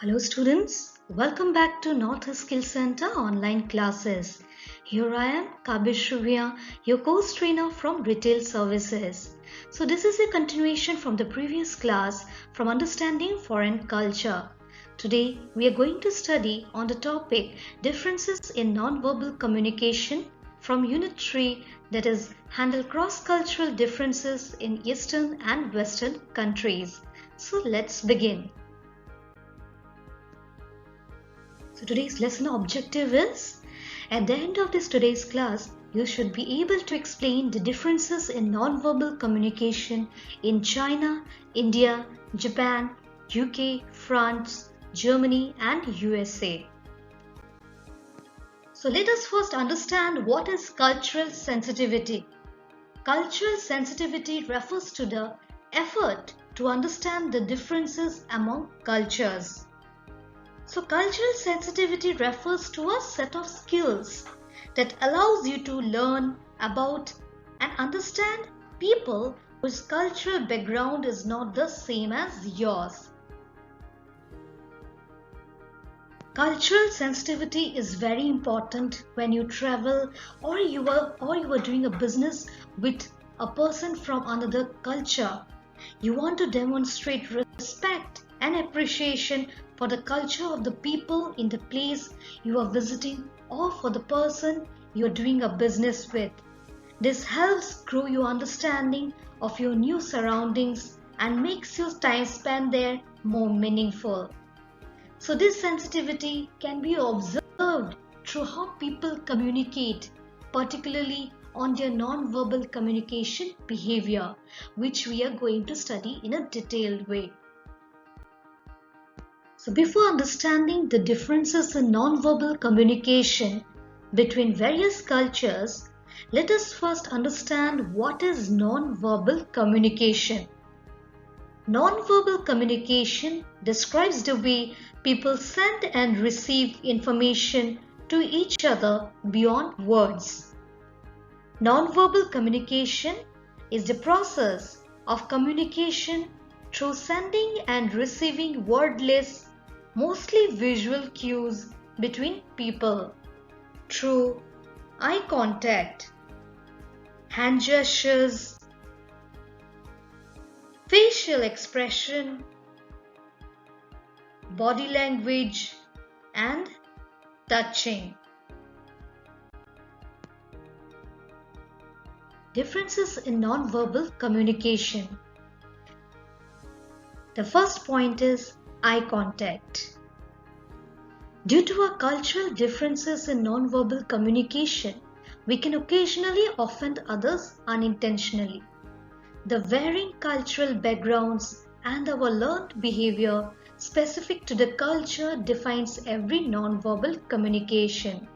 Hello students, welcome back to North Skill Center online classes. Here I am, Kabir, your course trainer from Retail Services. So this is a continuation from the previous class from Understanding Foreign Culture. Today we are going to study on the topic Differences in Non-Verbal Communication from Unit 3, that is Handle Cross-Cultural Differences in Eastern and Western countries. So let's begin. So today's lesson objective is, at the end of today's class, you should be able to explain the differences in non-verbal communication in China, India, Japan, UK, France, Germany and USA. So let us first understand what is cultural sensitivity. Cultural sensitivity refers to the effort to understand the differences among cultures. So cultural sensitivity refers to a set of skills that allows you to learn about and understand people whose cultural background is not the same as yours. Cultural sensitivity is very important when you travel or you are doing a business with a person from another culture. You want to demonstrate respect and appreciation for the culture of the people in the place you are visiting or for the person you are doing a business with. This helps grow your understanding of your new surroundings and makes your time spent there more meaningful. So this sensitivity can be observed through how people communicate, particularly on their non-verbal communication behavior, which we are going to study in a detailed way. So before understanding the differences in non-verbal communication between various cultures, let us first understand what is non-verbal communication. Non-verbal communication describes the way people send and receive information to each other beyond words. Non-verbal communication is the process of communication through sending and receiving wordless, mostly visual cues between people through eye contact, hand gestures, facial expression, body language, and touching. Differences in non-verbal communication. The first point is eye contact. Due to our cultural differences in non-verbal communication, we can occasionally offend others unintentionally. The varying cultural backgrounds and our learned behavior specific to the culture defines every non-verbal communication.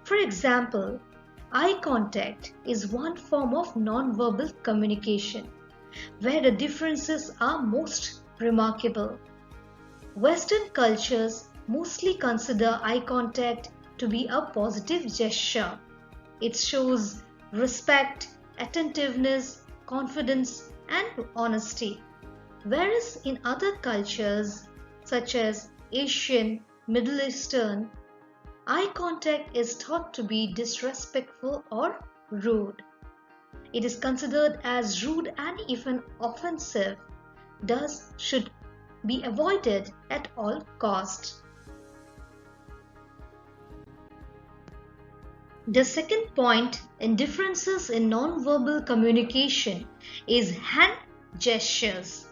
For example, eye contact is one form of non-verbal communication, where the differences are most remarkable. Western cultures mostly consider eye contact to be a positive gesture. It shows respect, attentiveness, confidence, and honesty. Whereas in other cultures, such as Asian, Middle Eastern, eye contact is thought to be disrespectful or rude. It is considered as rude and even offensive, thus should be avoided at all costs. The second point in differences in non-verbal communication is hand gestures.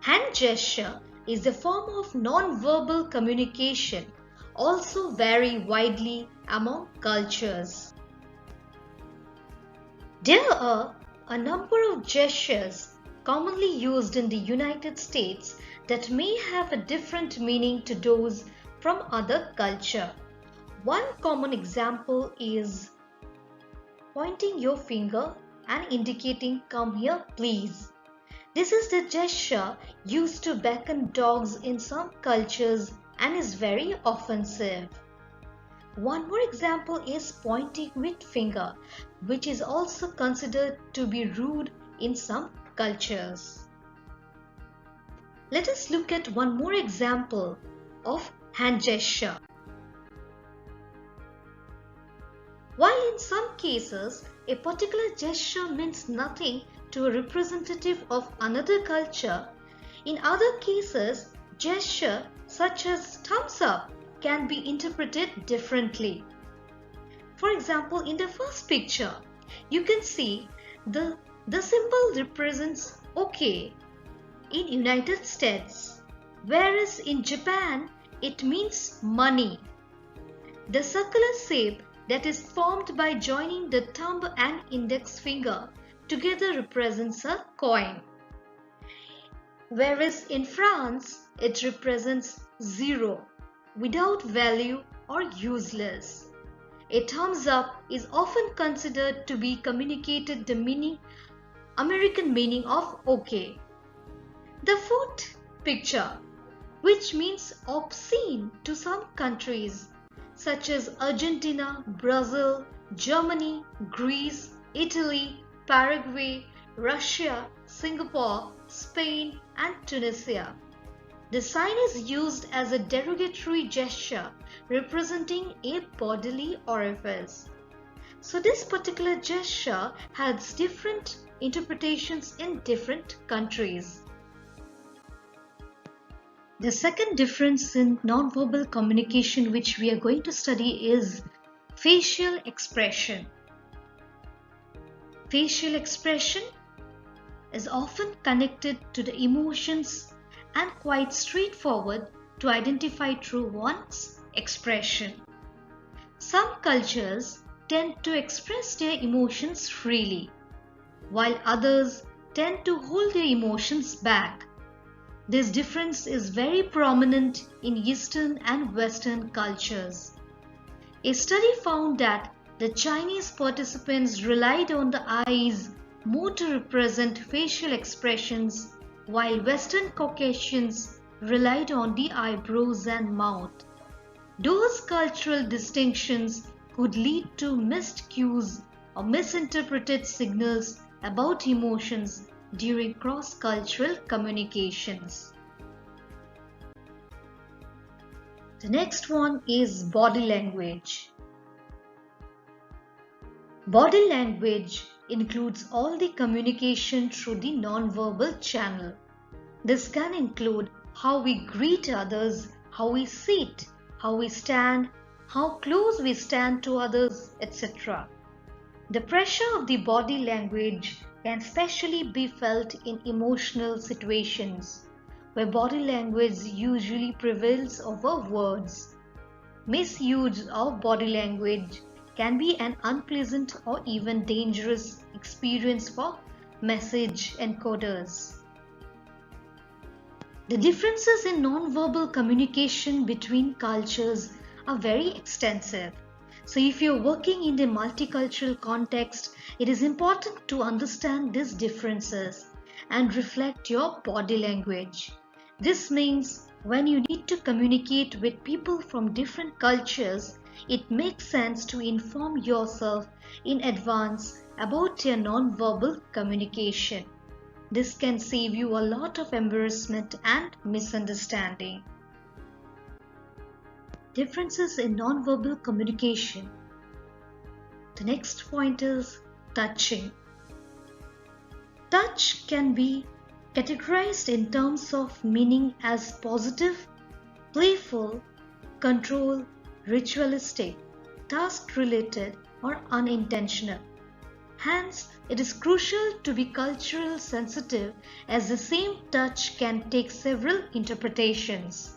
Hand gesture is a form of non-verbal communication, also vary widely among cultures. There are a number of gestures commonly used in the United States that may have a different meaning to those from other culture. One common example is pointing your finger and indicating "come here please." This is the gesture used to beckon dogs in some cultures and is very offensive. One more example is pointing with finger, which is also considered to be rude in some cultures. Let us look at one more example of hand gesture. While in some cases a particular gesture means nothing to a representative of another culture, in other cases gesture such as thumbs up can be interpreted differently. For example, in the first picture, you can see the symbol represents OK in United States, whereas in Japan it means money. The circular shape that is formed by joining the thumb and index finger together represents a coin, whereas in France it represents zero, without value or useless. A thumbs up is often considered to be communicated the American meaning of OK. The fourth picture, which means obscene to some countries such as Argentina, Brazil, Germany, Greece, Italy, Paraguay, Russia, Singapore, Spain, and Tunisia. The sign is used as a derogatory gesture representing a bodily orifice. So this particular gesture has different interpretations in different countries. The second difference in nonverbal communication which we are going to study is facial expression. Facial expression is often connected to the emotions and quite straightforward to identify through one's expression. Some cultures tend to express their emotions freely, while others tend to hold their emotions back. This difference is very prominent in Eastern and Western cultures. A study found that the Chinese participants relied on the eyes more to represent facial expressions, while Western Caucasians relied on the eyebrows and mouth. Those cultural distinctions could lead to missed cues or misinterpreted signals about emotions during cross-cultural communications. The next one is body language. Body language includes all the communication through the non-verbal channel. This can include how we greet others, how we sit, how we stand, how close we stand to others, etc. The pressure of the body language can especially be felt in emotional situations, where body language usually prevails over words. Misuse of body language can be an unpleasant or even dangerous experience for message encoders. The differences in nonverbal communication between cultures are very extensive. So if you're working in a multicultural context, it is important to understand these differences and reflect your body language. This means when you need to communicate with people from different cultures, it makes sense to inform yourself in advance about your nonverbal communication. This can save you a lot of embarrassment and misunderstanding. Differences in nonverbal communication. The next point is touching. Touch can be categorized in terms of meaning as positive, playful, control, ritualistic, task-related, or unintentional. Hence, it is crucial to be culturally sensitive as the same touch can take several interpretations.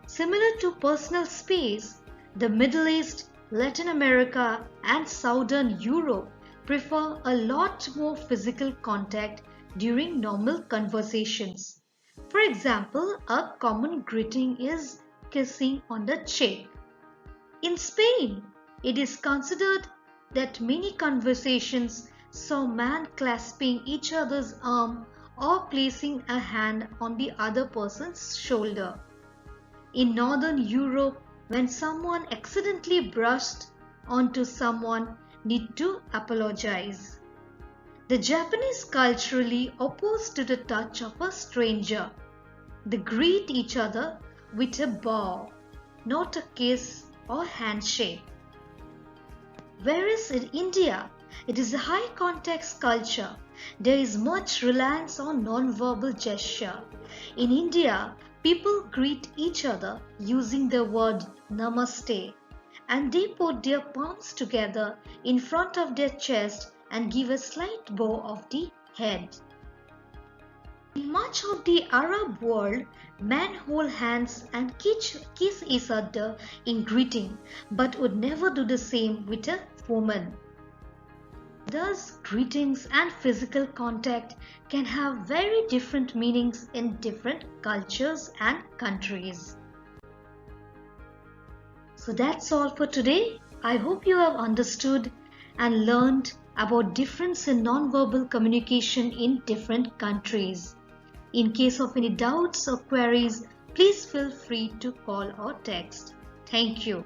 Similar to personal space, the Middle East, Latin America, and Southern Europe prefer a lot more physical contact during normal conversations. For example, a common greeting is kissing on the cheek. In Spain, it is considered that many conversations saw men clasping each other's arm or placing a hand on the other person's shoulder. In Northern Europe, when someone accidentally brushed onto someone, need to apologize. The Japanese culturally opposed to the touch of a stranger. They greet each other with a bow, not a kiss or handshake. Whereas in India, it is a high context culture. There is much reliance on non-verbal gesture. In India, people greet each other using the word namaste, and they put their palms together in front of their chest and give a slight bow of the head. In much of the Arab world, men hold hands and kiss each other in greeting, but would never do the same with a woman. Thus, greetings and physical contact can have very different meanings in different cultures and countries. So that's all for today. I hope you have understood and learned about difference in non-verbal communication in different countries. In case of any doubts or queries, please feel free to call or text. Thank you.